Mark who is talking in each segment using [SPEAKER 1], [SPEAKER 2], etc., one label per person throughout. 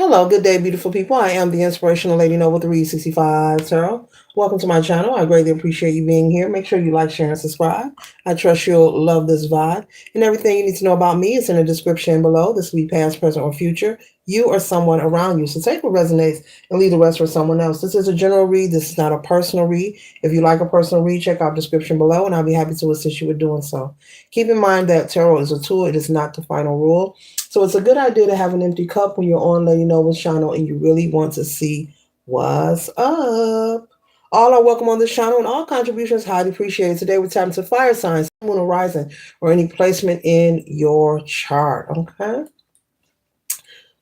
[SPEAKER 1] Hello, good day, beautiful people. I am the Inspirational Lady Noble 365 Tarot. Welcome to my channel. I greatly appreciate you being here. Make sure you like, share, and subscribe. I trust you'll love this vibe. And everything you need to know about me is in the description below. This will be past, present, or future. You or someone around you. So take what resonates and leave the rest for someone else. This is a general read. This is not a personal read. If you like a personal read, check out the description below, and I'll be happy to assist you with doing so. Keep in mind that tarot is a tool. It is not the final rule. So it's a good idea to have an empty cup when you're on Lady Noble's channel and you really want to see what's up. All are welcome on this channel and all contributions highly appreciated. Today we're tapping to fire signs, moon horizon, or any placement in your chart. Okay.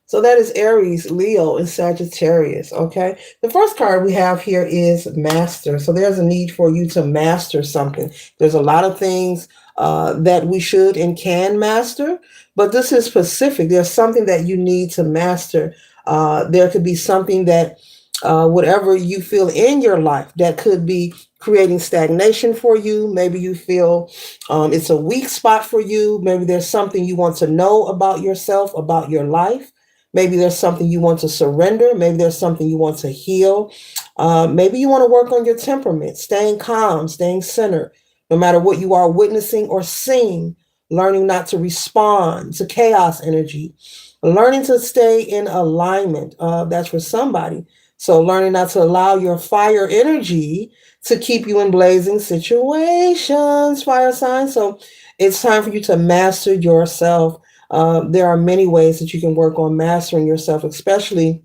[SPEAKER 1] So that is Aries, Leo, and Sagittarius. Okay. The first card we have here is Master. So there's a need for you to master something. There's a lot of things that we should and can master, but this is specific. There's something that you need to master. There could be something that whatever you feel in your life that could be creating stagnation for you. Maybe you feel it's a weak spot for you. Maybe there's something you want to know about yourself, about your life. Maybe there's something you want to surrender. Maybe there's something you want to heal. Maybe you want to work on your temperament, staying calm, staying centered, no matter what you are witnessing or seeing, learning not to respond to chaos energy, learning to stay in alignment. That's for somebody. So learning not to allow your fire energy to keep you in blazing situations, fire signs. So it's time for you to master yourself. There are many ways that you can work on mastering yourself, especially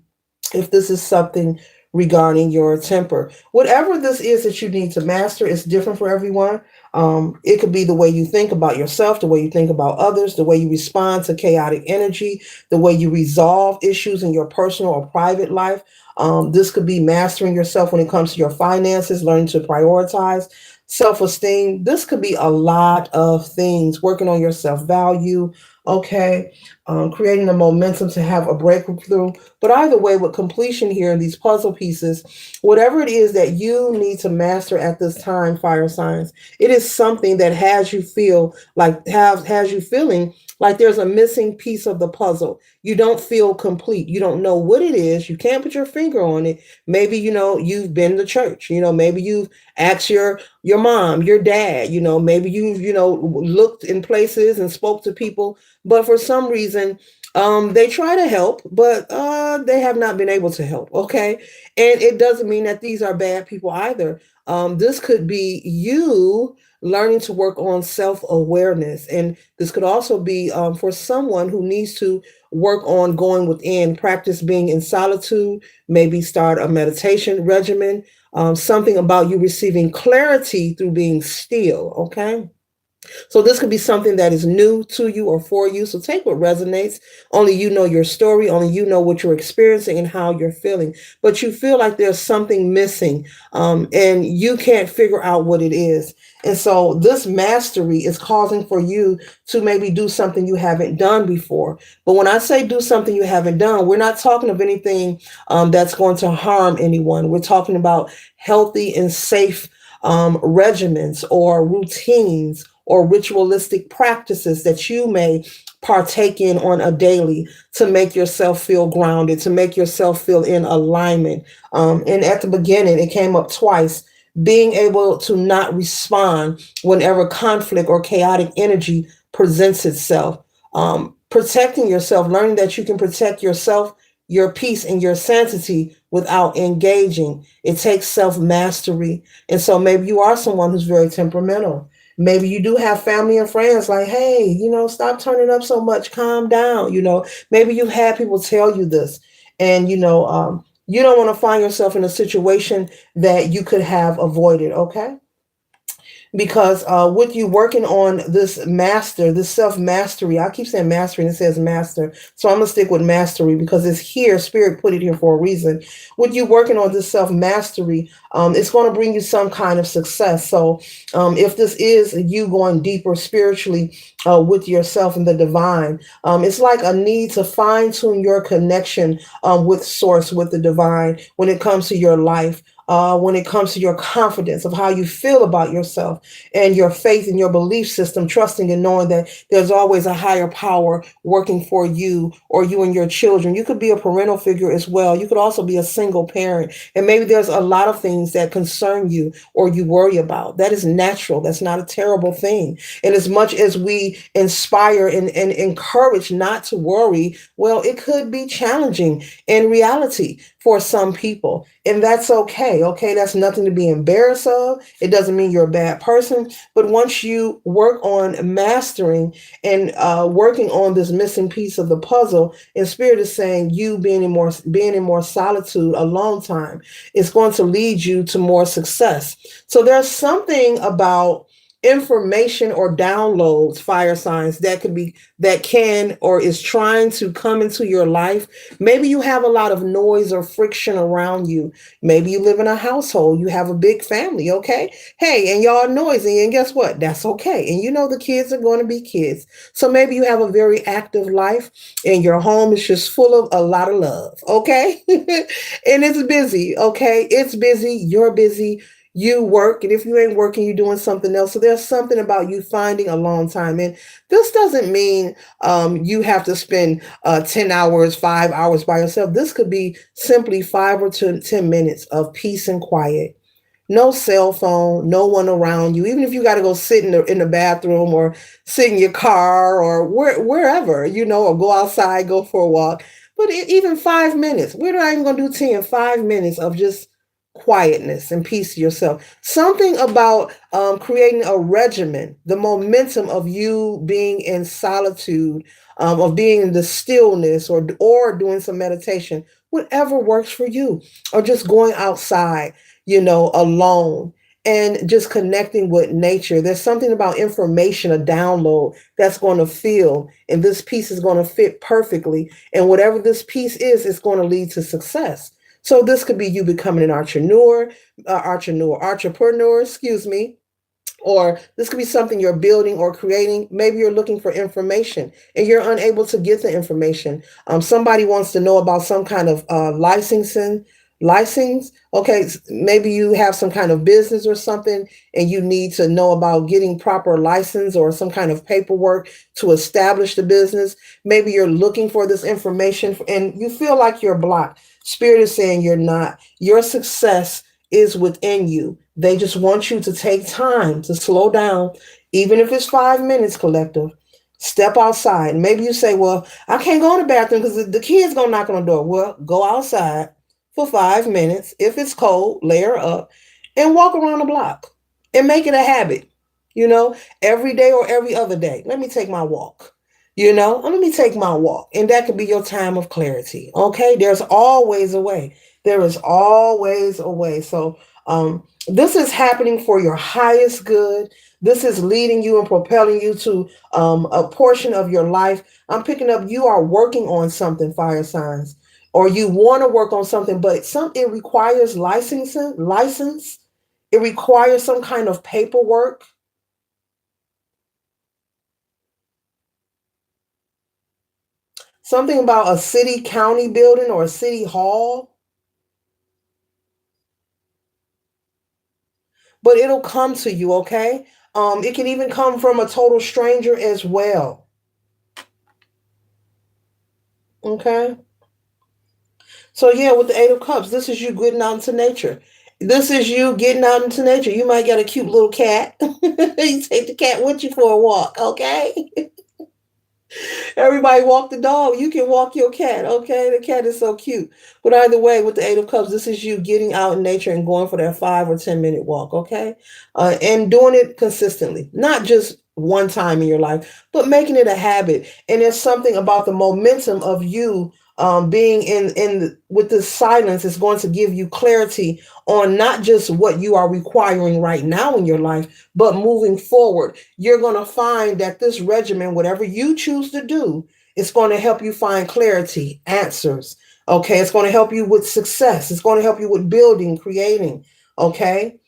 [SPEAKER 1] if this is something regarding your temper. Whatever this is that you need to master is different for everyone. It could be the way you think about yourself, the way you think about others, the way you respond to chaotic energy, the way you resolve issues in your personal or private life. This could be mastering yourself when it comes to your finances, learning to prioritize, self-esteem. This could be a lot of things, working on your self-value, okay, creating a momentum to have a breakthrough. But either way, with completion here in these puzzle pieces, whatever it is that you need to master at this time, fire signs, it is something that has you feel like has you feeling like there's a missing piece of the puzzle. You don't feel complete. You don't know what it is. You can't put your finger on it. Maybe, you've been to church. Maybe you've asked your mom, your dad, maybe you've, looked in places and spoke to people, but for some reason, they try to help, but they have not been able to help. Okay. And it doesn't mean that these are bad people either. This could be you learning to work on self-awareness. And this could also be for someone who needs to work on going within, practice being in solitude, maybe start a meditation regimen, something about you receiving clarity through being still. Okay. So this could be something that is new to you or for you. So take what resonates. Only you know your story. Only you know what you're experiencing and how you're feeling. But you feel like there's something missing and you can't figure out what it is. And so this mastery is causing for you to maybe do something you haven't done before. But when I say do something you haven't done, we're not talking of anything that's going to harm anyone. We're talking about healthy and safe regimens or routines or ritualistic practices that you may partake in on a daily to make yourself feel grounded, to make yourself feel in alignment. And at the beginning, it came up twice, being able to not respond whenever conflict or chaotic energy presents itself. Protecting yourself, learning that you can protect yourself, your peace, and your sanity without engaging. It takes self-mastery. And so maybe you are someone who's very temperamental. Maybe you do have family and friends like, hey, stop turning up so much, calm down. Maybe you've had people tell you this and, you don't want to find yourself in a situation that you could have avoided. Okay. Because with you working on this self-mastery, I keep saying mastery and it says master. So I'm going to stick with mastery because it's here. Spirit put it here for a reason. With you working on this self-mastery, it's going to bring you some kind of success. So if this is you going deeper spiritually with yourself and the divine, it's like a need to fine tune your connection with source, with the divine when it comes to your life. when it comes to your confidence of how you feel about yourself and your faith and your belief system, trusting and knowing that there's always a higher power working for you or you and your children. You could be a parental figure as well. You could also be a single parent. And maybe there's a lot of things that concern you or you worry about. That is natural. That's not a terrible thing. And as much as we inspire and encourage not to worry, well, it could be challenging in reality for some people. And that's okay. Okay. That's nothing to be embarrassed of. It doesn't mean you're a bad person. But once you work on mastering and working on this missing piece of the puzzle, and Spirit is saying you being in more solitude a long time is going to lead you to more success. So there's something about information or downloads, fire signs, that can or is trying to come into your life. Maybe you have a lot of noise or friction around you. Maybe you live in a household, you have a big family, okay? Hey, and y'all noisy, and guess what? That's okay. And you know the kids are going to be kids. So maybe you have a very active life and your home is just full of a lot of love, okay? And it's busy, okay? It's busy, you're busy, you work, and if you ain't working, you're doing something else. So there's something about you finding a long time. And this doesn't mean you have to spend 10 hours, 5 hours by yourself. This could be simply 5 or 10 minutes of peace and quiet. No cell phone, no one around you. Even if you got to go sit in the bathroom or sit in your car or wherever, or go outside, go for a walk. But even 5 minutes, we're not even going to do 10, 5 minutes of just quietness and peace to yourself. Something about creating a regimen, the momentum of you being in solitude, of being in the stillness or doing some meditation, whatever works for you, or just going outside, alone and just connecting with nature. There's something about information, a download that's going to feel, and this piece is going to fit perfectly. And whatever this piece is, it's going to lead to success. So this could be you becoming an entrepreneur, excuse me, or this could be something you're building or creating. Maybe you're looking for information and you're unable to get the information. Somebody wants to know about some kind of license. Okay, maybe you have some kind of business or something and you need to know about getting proper license or some kind of paperwork to establish the business. Maybe you're looking for this information and you feel like you're blocked. Spirit is saying you're not. Your success is within you. They just want you to take time to slow down, even if it's 5 minutes, collective. Step outside. Maybe you say, well, I can't go in the bathroom because the kid's going to knock on the door. Well, go outside for 5 minutes. If it's cold, layer up and walk around the block and make it a habit, every day or every other day. Let me take my walk. Let me take my walk. And that could be your time of clarity. Okay. There's always a way. There is always a way. So this is happening for your highest good. This is leading you and propelling you to a portion of your life. I'm picking up you are working on something, fire signs, or you want to work on something, but it requires license. It requires some kind of paperwork. Something about a city county building or a city hall. But it'll come to you, okay? It can even come from a total stranger as well. Okay. So yeah, with the Eight of Cups, this is you getting out into nature. This is you getting out into nature. You might get a cute little cat. You take the cat with you for a walk, okay? Everybody walk the dog. You can walk your cat. Okay. The cat is so cute. But either way, with the Eight of Cups, this is you getting out in nature and going for that 5 or 10 minute walk. Okay. And doing it consistently, not just one time in your life, but making it a habit. And there's something about the momentum of you being with this silence is going to give you clarity on not just what you are requiring right now in your life, but moving forward. You're going to find that this regimen, whatever you choose to do, it's going to help you find clarity, answers. Okay. It's going to help you with success. It's going to help you with building, creating. Okay.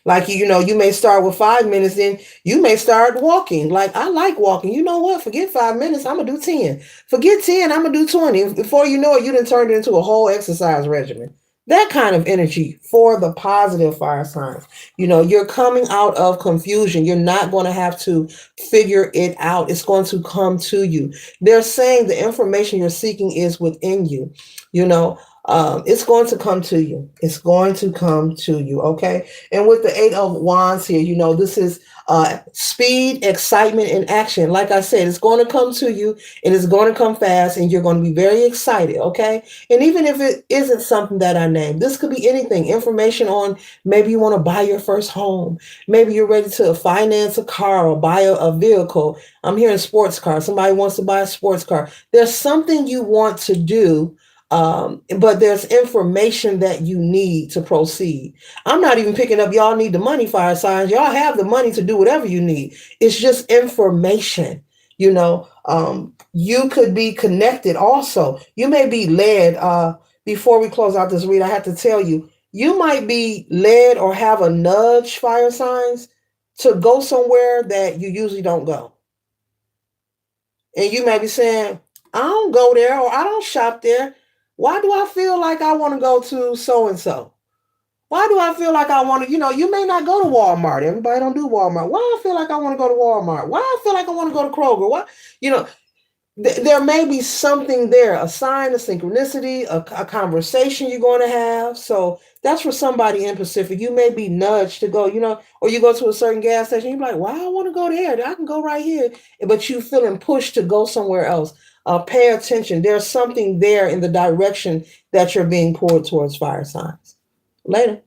[SPEAKER 1] Like, you may start with 5 minutes, then you may start walking. Like, I like walking. You know what? Forget 5 minutes. I'm going to do 10. Forget 10. I'm going to do 20. Before you know it, you done turned it into a whole exercise regimen. That kind of energy for the positive fire signs. You're coming out of confusion. You're not going to have to figure it out. It's going to come to you. They're saying the information you're seeking is within you. It's going to come to you. It's going to come to you. Okay. And with the Eight of Wands here, this is speed, excitement, and action. Like I said, it's going to come to you and it's going to come fast and you're going to be very excited. Okay. And even if it isn't something that I named, this could be anything. Information on maybe you want to buy your first home. Maybe you're ready to finance a car or buy a vehicle. I'm hearing sports car. Somebody wants to buy a sports car. There's something you want to do, but there's information that you need to proceed. I'm not even picking up y'all need the money, fire signs. Y'all have the money to do whatever you need. It's just information. You could be connected also. You may be led. Before we close out this read, I have to tell you, you might be led or have a nudge, fire signs, to go somewhere that you usually don't go. And you may be saying, I don't go there or I don't shop there. Why do I feel like I want to go to so-and-so? Why do I feel like I want to, you may not go to Walmart. Everybody don't do Walmart. Why I feel like I want to go to Walmart? Why I feel like I want to go to Kroger? What, there may be something there, a sign, a synchronicity, a conversation you're going to have. So that's for somebody in Pacific. You may be nudged to go, or you go to a certain gas station. You're like, why I want to go there? I can go right here. But you feeling pushed to go somewhere else. Pay attention. There's something there in the direction that you're being pulled towards, fire signs. Later.